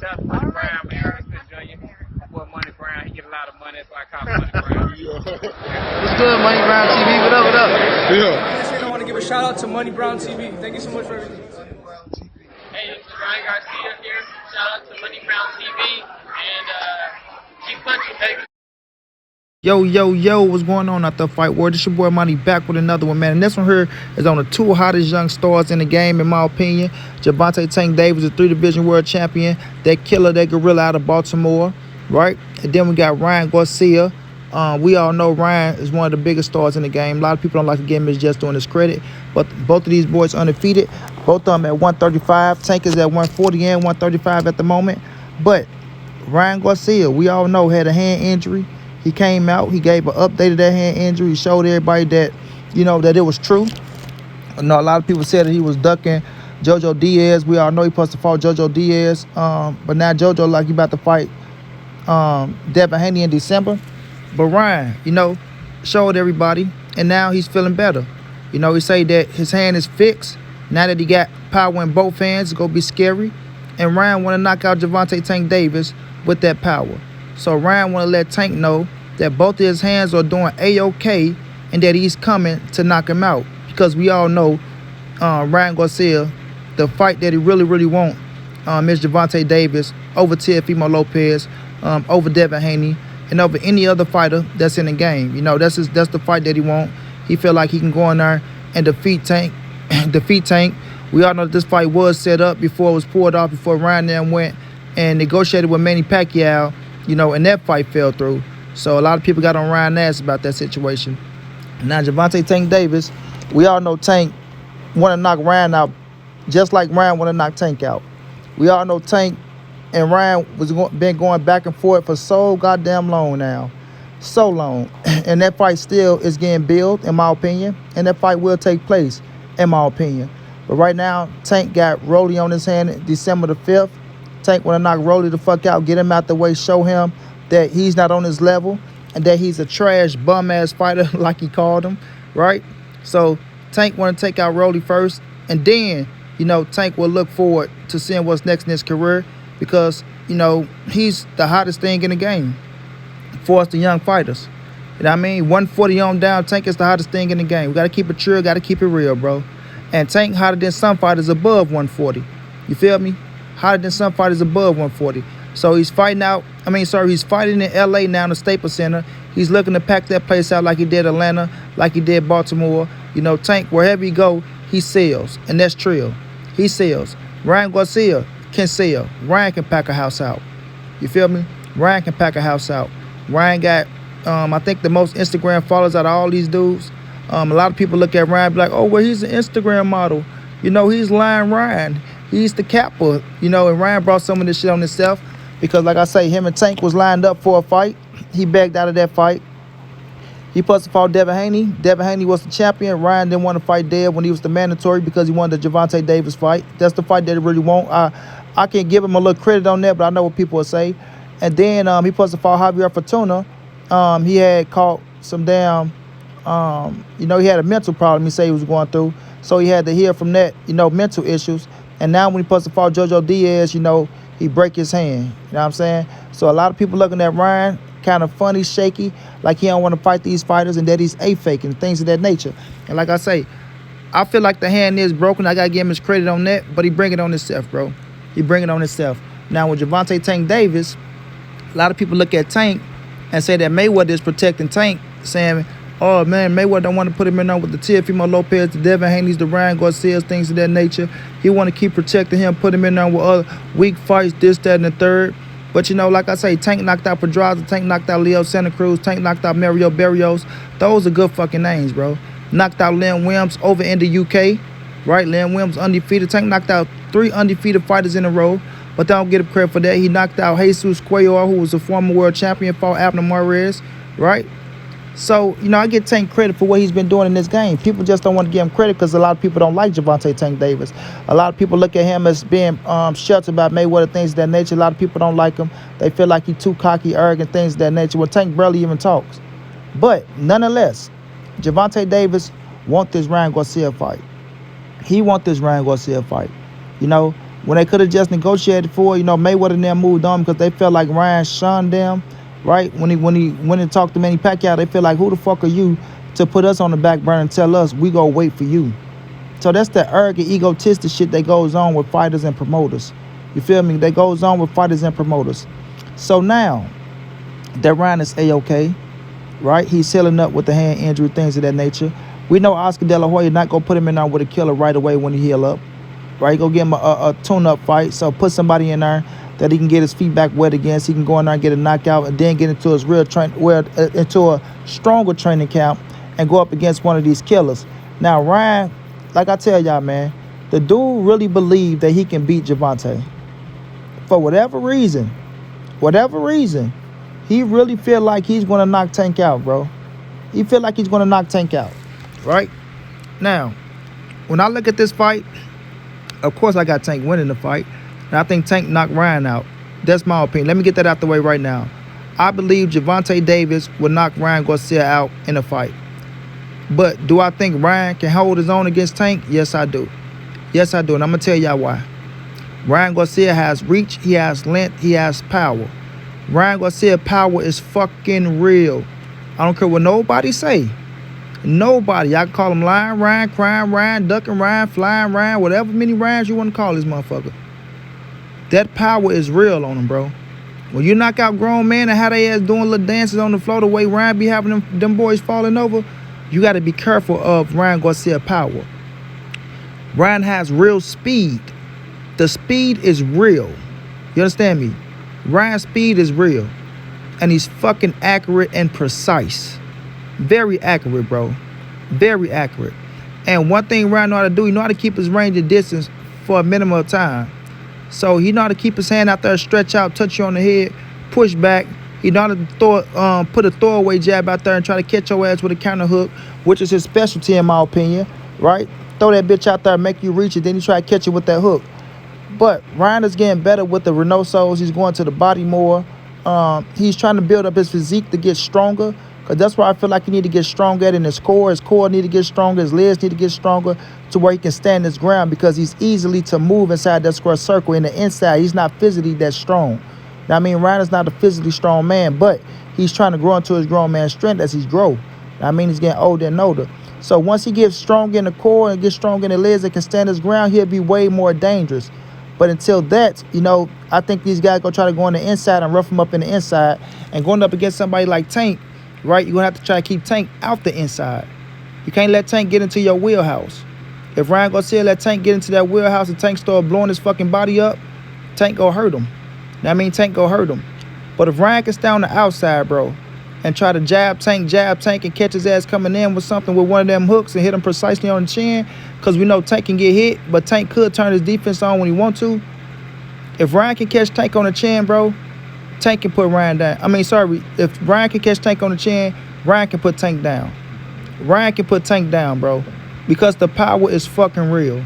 Shout out to Money Brown, man. Ernest Jr. Boy, Money Brown, he get a lot of money, that's why I call him Money Brown. What's good, Money Brown TV? What up, what up? Yeah. I want to give a shout out to Money Brown TV. Thank you so much for everything. Hey, this is Ryan Garcia here. Shout out to Money Brown TV. And keep punching, baby. Yo, what's going on out there, Fight War? This your boy Money back with another one, man. And this one here is on the two hottest young stars in the game, in my opinion. Gervonta Tank Davis, a 3-division world champion. That killer, that gorilla out of Baltimore, right? And then we got Ryan Garcia. We all know Ryan is one of the biggest stars in the game. A lot of people don't like to give him his just doing his credit. But both of these boys undefeated. Both of them at 135. Tank is at 140 and 135 at the moment. But Ryan Garcia, we all know, had a hand injury. He came out, he gave an update of that hand injury. He showed everybody that, that it was true. A lot of people said that he was ducking JoJo Diaz. We all know he supposed to fight JoJo Diaz. But now JoJo like he about to fight Devin Haney in December. But Ryan, showed everybody, and now he's feeling better. He say that his hand is fixed. Now that he got power in both hands, it's going to be scary. And Ryan want to knock out Gervonta Tank Davis with that power. So Ryan want to let Tank know that both of his hands are doing A-OK and that he's coming to knock him out. Because we all know Ryan Garcia, the fight that he really, really want is Gervonta Davis over Teofimo Lopez, over Devin Haney, and over any other fighter that's in the game. That's the fight that he want. He feel like he can go in there and defeat Tank. We all know that this fight was set up before it was pulled off, before Ryan then went and negotiated with Manny Pacquiao. And that fight fell through. So a lot of people got on Ryan's ass about that situation. Now, Gervonta Tank Davis, we all know Tank want to knock Ryan out just like Ryan want to knock Tank out. We all know Tank and Ryan been going back and forth for so goddamn long now. So long. And that fight still is getting built, in my opinion. And that fight will take place, in my opinion. But right now, Tank got Rolly on his hand December the 5th. Tank want to knock Rolly the fuck out, get him out the way, show him that he's not on his level and that he's a trash, bum-ass fighter like he called him, right? So Tank want to take out Rolly first, and then, Tank will look forward to seeing what's next in his career because, he's the hottest thing in the game for us, the young fighters. You know what I mean? 140 on down, Tank is the hottest thing in the game. We got to keep it true, got to keep it real, bro. And Tank hotter than some fighters above 140. You feel me? Hotter than some fighters above 140. So he's fighting he's fighting in L.A. now in the Staples Center. He's looking to pack that place out like he did Atlanta, like he did Baltimore. Tank, wherever he go, he sells. And that's true. He sells. Ryan Garcia can sell. Ryan can pack a house out. You feel me? Ryan can pack a house out. Ryan got, I think, the most Instagram followers out of all these dudes. A lot of people look at Ryan and be like, oh, well, he's an Instagram model. He's lying Ryan. He's the capper, and Ryan brought some of this shit on himself because, like I say, him and Tank was lined up for a fight. He backed out of that fight. He supposed to fight Devin Haney. Devin Haney was the champion. Ryan didn't want to fight Dev when he was the mandatory because he wanted the Gervonta Davis fight. That's the fight that he really want. I can't give him a little credit on that, but I know what people will say. And then he supposed to fight Javier Fortuna. He had caught some damn, he had a mental problem he said he was going through. So he had to heal from that, mental issues. And now when he supposed to fight JoJo Diaz, he break his hand. You know what I'm saying? So a lot of people looking at Ryan kind of funny, shaky, like he don't want to fight these fighters and that he's A-faking, things of that nature. And like I say, I feel like the hand is broken. I got to give him his credit on that, but he bring it on himself, bro. He bring it on himself. Now with Gervonta Tank Davis, a lot of people look at Tank and say that Mayweather is protecting Tank, saying, oh, man, Mayweather don't want to put him in there with the Teofimo Lopez, the Devin Haney's, the Ryan Garcia's, things of that nature. He want to keep protecting him, put him in there with other weak fights, this, that, and the third. But, like I say, Tank knocked out Pedraza, Tank knocked out Leo Santa Cruz, Tank knocked out Mario Barrios. Those are good fucking names, bro. Knocked out Len Williams over in the UK, right? Len Williams undefeated. Tank knocked out 3 undefeated fighters in a row. But they don't get him credit for that. He knocked out Jesus Cuellar, who was a former world champion, fought Abner Mares, right? So, I get Tank credit for what he's been doing in this game. People just don't want to give him credit because a lot of people don't like Gervonta Tank Davis. A lot of people look at him as being sheltered about Mayweather, things of that nature. A lot of people don't like him. They feel like he's too cocky, arrogant, things of that nature. Well, Tank barely even talks. But, nonetheless, Gervonta Davis want this Ryan Garcia fight. He want this Ryan Garcia fight. when they could have just negotiated for, Mayweather and them moved on because they felt like Ryan shunned them, right? When he went and talked to Manny Pacquiao, they feel like, who the fuck are you to put us on the back burner and tell us we go wait for you? So that's the arrogant, egotistic shit that goes on with fighters and promoters. You feel me? That goes on with fighters and promoters. So now that Ryan is A-OK, right? He's healing up with the hand injury, things of that nature. We know Oscar De La Hoya not going to put him in there with a killer right away when he heal up. Right? Go give him a tune-up fight. So put somebody in there that he can get his feet back wet against. He can go in there and get a knockout and then get into his into a stronger training camp and go up against one of these killers. Now, Ryan, like I tell y'all, man, the dude really believed that he can beat Gervonta. For whatever reason, he really feel like he's going to knock Tank out, bro. He feel like he's going to knock Tank out, right? Now, when I look at this fight, of course I got Tank winning the fight, and I think Tank knocked Ryan out. That's my opinion. Let me get that out the way right now. I believe Gervonta Davis will knock Ryan Garcia out in a fight. But do I think Ryan can hold his own against Tank? Yes, I do. Yes, I do, and I'm going to tell y'all why. Ryan Garcia has reach, he has length, he has power. Ryan Garcia power is fucking real. I don't care what nobody say. Nobody. I can call him lying Ryan, crying Ryan, ducking Ryan, flying Ryan, whatever many Ryans you want to call this motherfucker. That power is real on him, bro. When you knock out grown men and how they ass doing little dances on the floor the way Ryan be having them boys falling over, you got to be careful of Ryan Garcia power. Ryan has real speed. The speed is real. You understand me? Ryan's speed is real. And he's fucking accurate and precise. Very accurate, bro. Very accurate. And one thing Ryan know how to do, he know how to keep his range and distance for a minimum of time. So he know how to keep his hand out there, stretch out, touch you on the head, push back. He know how to put a throwaway jab out there and try to catch your ass with a counter hook, which is his specialty in my opinion, right? Throw that bitch out there, make you reach it, then you try to catch it with that hook. But Ryan is getting better with the Reynosos. He's going to the body more. He's trying to build up his physique to get stronger. Because that's why I feel like he need to get stronger in his core. His core need to get stronger. His legs need to get stronger to where he can stand his ground because he's easily to move inside that square circle. In the inside, he's not physically that strong. Now, I mean, Ryan is not a physically strong man, but he's trying to grow into his grown man strength as he's grow. I mean, he's getting older and older. So once he gets strong in the core and gets strong in the legs and can stand his ground, he'll be way more dangerous. But until that, I think these guys going to try to go on the inside and rough him up in the inside. And going up against somebody like Tank, right, you're going to have to try to keep Tank out the inside. You can't let Tank get into your wheelhouse. If Ryan Garcia let Tank get into that wheelhouse and Tank start blowing his fucking body up, Tank go hurt him. Tank go hurt him. But if Ryan can stay on the outside, bro, and try to jab Tank, and catch his ass coming in with something with one of them hooks and hit him precisely on the chin, because we know Tank can get hit, but Tank could turn his defense on when he want to. If Ryan can catch Tank on the chin, bro, Tank can put Ryan down. If Ryan can catch Tank on the chin, Ryan can put Tank down. Ryan can put Tank down, bro, because the power is fucking real.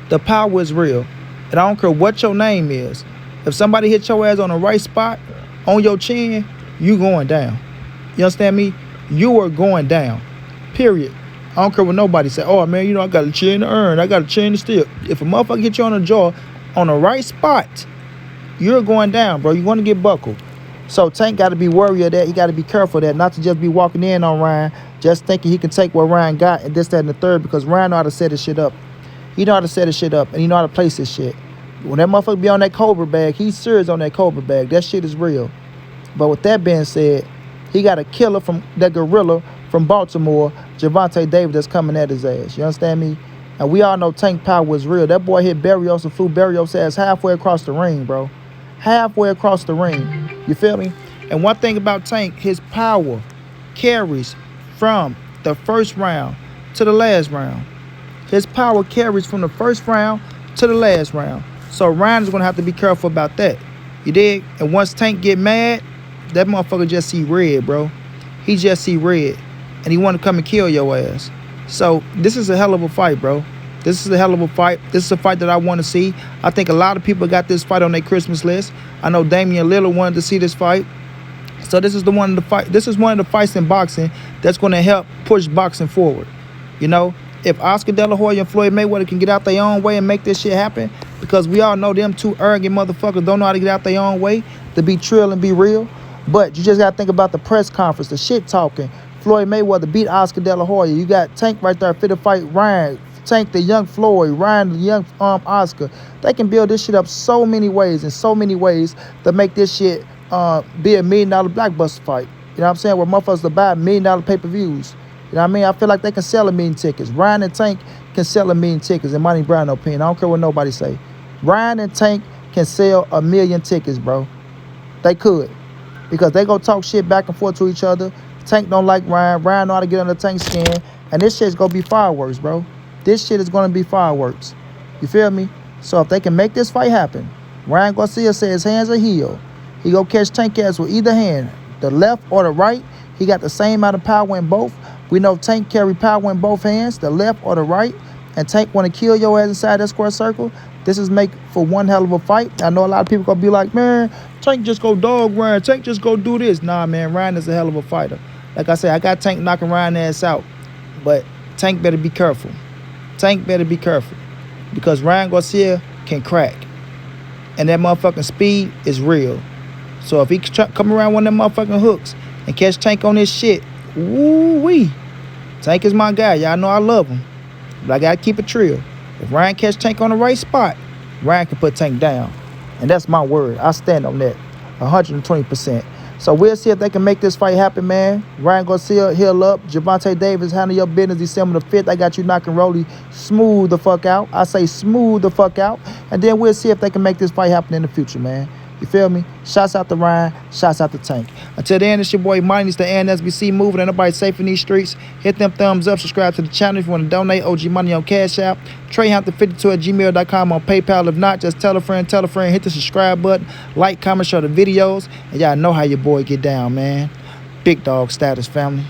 The power is real. And I don't care what your name is. If somebody hits your ass on the right spot, on your chin, you going down. You understand me? You are going down. Period. I don't care what nobody say. Oh, man, I got a chin to earn. I got a chin to steal. If a motherfucker hit you on the jaw on the right spot, you're going down, bro. You're going to get buckled. So Tank got to be worried of that. He got to be careful of that. Not to just be walking in on Ryan, just thinking he can take what Ryan got and this, that, and the third, because Ryan know how to set his shit up. He know how to set his shit up, and he know how to place his shit. When that motherfucker be on that Cobra bag, he's serious on that Cobra bag. That shit is real. But with that being said, he got a killer from that gorilla from Baltimore, Gervonta Davis, that's coming at his ass. You understand me? And we all know Tank power is real. That boy hit Barrios and flew Barrios' ass halfway across the ring, bro. Halfway across the ring. You feel me? And one thing about Tank, his power carries from the first round to the last round. His power carries from the first round to the last round. So Ryan is going to have to be careful about that. You dig? And once Tank get mad, that motherfucker just see red, bro. He just see red. And he want to come and kill your ass. So this is a hell of a fight, bro. This is a hell of a fight. This is a fight that I want to see. I think a lot of people got this fight on their Christmas list. I know Damian Lillard wanted to see this fight. So this is one of the fights in boxing that's going to help push boxing forward. If Oscar De La Hoya and Floyd Mayweather can get out their own way and make this shit happen, because we all know them two arrogant motherfuckers don't know how to get out their own way to be trill and be real. But you just got to think about the press conference, the shit talking. Floyd Mayweather beat Oscar De La Hoya. You got Tank right there fit to fight Ryan. Tank the young Floyd, Ryan the young Oscar. They can build this shit up so many ways to make this shit be a $1 million blockbuster fight. You know what I'm saying? Where motherfuckers to buy $1 million pay-per-views. You know what I mean? I feel like they can sell 1 million tickets. Ryan and Tank can sell 1 million tickets, in Money Brown opinion. I don't care what nobody say. Ryan and Tank can sell 1 million tickets, bro. They could. Because they go talk shit back and forth to each other. Tank don't like Ryan. Ryan know how to get under Tank's skin. And this shit's gonna be fireworks, bro. This shit is gonna be fireworks. You feel me? So if they can make this fight happen, Ryan Garcia said his hands are healed. He go catch Tank ass with either hand, the left or the right. He got the same amount of power in both. We know Tank carry power in both hands, the left or the right. And Tank want to kill your ass inside that square circle. This is make for one hell of a fight. I know a lot of people gonna be like, man, Tank just go dog Ryan. Tank just go do this. Nah, man, Ryan is a hell of a fighter. Like I said, I got Tank knocking Ryan ass out. But Tank better be careful. Tank better be careful. Because Ryan Garcia can crack. And that motherfucking speed is real. So if he come around one of them motherfucking hooks and catch Tank on this shit, woo-wee. Tank is my guy. Y'all know I love him. But I gotta keep it trill. If Ryan catch Tank on the right spot, Ryan can put Tank down. And that's my word. I stand on that 120%. So we'll see if they can make this fight happen, man. Ryan Garcia, heal up. Gervonta Davis, handle your business December the 5th. I got you knocking Rolly smooth the fuck out. I say smooth the fuck out. And then we'll see if they can make this fight happen in the future, man. You feel me? Shouts out to Ryan. Shouts out to Tank. Until then, it's your boy Money. It's the NSBC moving. Ain't nobody safe in these streets. Hit them thumbs up. Subscribe to the channel if you want to donate. OG Money on Cash App. TreyHampton52@gmail.com on PayPal. If not, just tell a friend. Hit the subscribe button. Like, comment, share the videos. And y'all know how your boy get down, man. Big dog status, family.